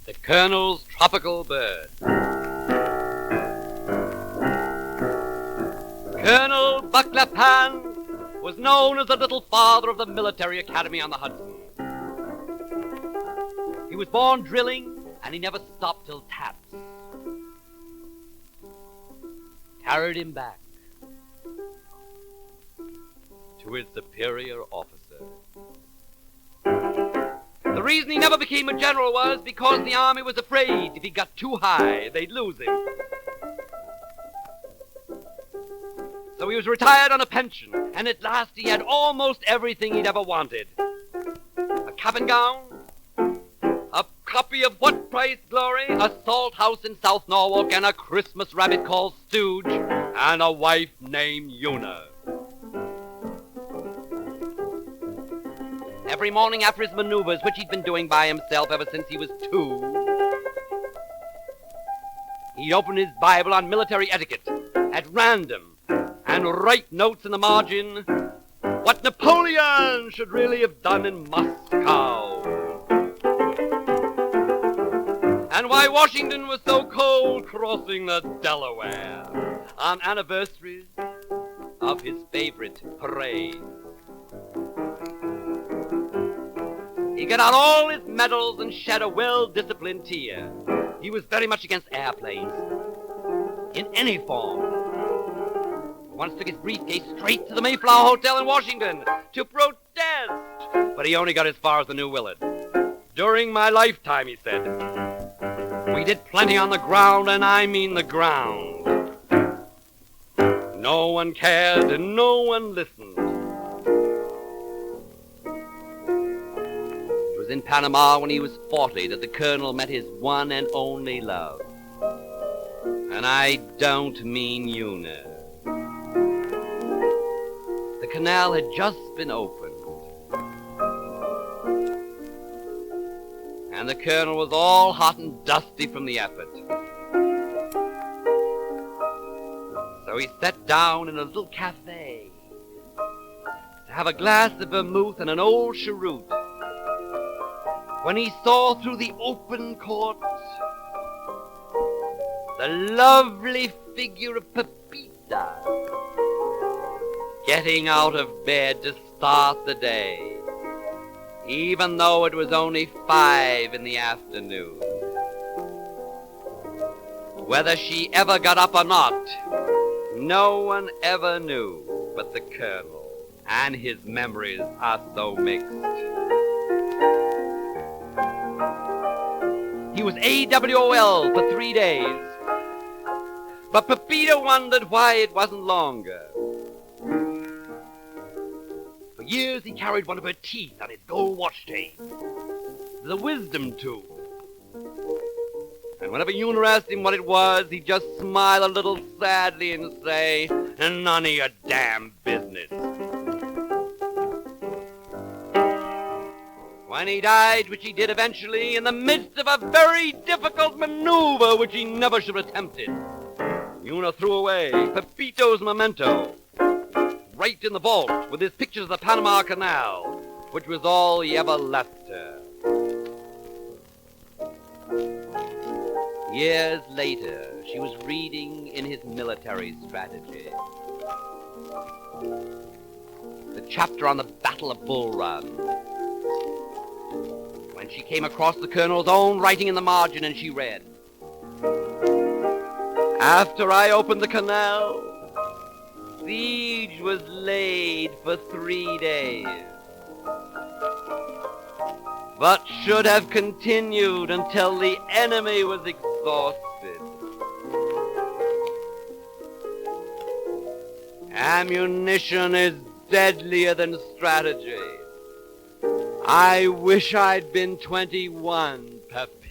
The Colonel's Tropical Bird. Colonel Bucklapan was known as the little father of the military academy on the Hudson. He was born drilling, and he never stopped till taps carried him back to his superior officer. The reason he never became a general was because the army was afraid if he got too high, they'd lose him. So he was retired on a pension, and at last he had almost everything he'd ever wanted. A cap and gown, a copy of What Price Glory, a salt house in South Norwalk, and a Christmas rabbit called Stooge, and a wife named Una. Every morning after his maneuvers, which he'd been doing by himself ever since he was 2, he'd open his Bible on military etiquette at random and write notes in the margin, what Napoleon should really have done in Moscow, and why Washington was so cold crossing the Delaware on anniversaries of his favorite parade. He got out all his medals and shed a well-disciplined tear. He was very much against airplanes, in any form. Once took his briefcase straight to the Mayflower Hotel in Washington to protest, but he only got as far as the New Willard. During my lifetime, he said, we did plenty on the ground, and I mean the ground. No one cared and no one listened. It was in Panama when he was 40 that the Colonel met his one and only love. And I don't mean Una. The canal had just been opened, and the Colonel was all hot and dusty from the effort. So he sat down in a little cafe to have a glass of vermouth and an old cheroot, when he saw through the open court the lovely figure of Pepita getting out of bed to start the day, even though it was only 5 in the afternoon. Whether she ever got up or not, no one ever knew but the Colonel, and his memories are so mixed. He was AWOL for 3 days, but Pepita wondered why it wasn't longer. For years he carried one of her teeth on his gold watch chain, the wisdom tooth. And whenever Una asked him what it was, he'd just smile a little sadly and say, none of your damn business. When he died, which he did eventually, in the midst of a very difficult maneuver which he never should have attempted, Una threw away Pepito's memento right in the vault with his pictures of the Panama Canal, which was all he ever left her. Years later, she was reading in his military strategy the chapter on the Battle of Bull Run, when she came across the Colonel's own writing in the margin, and she read, after I opened the canal, siege was laid for 3 days, but should have continued until the enemy was exhausted. Ammunition is deadlier than strategy. I wish I'd been 21, Pepita.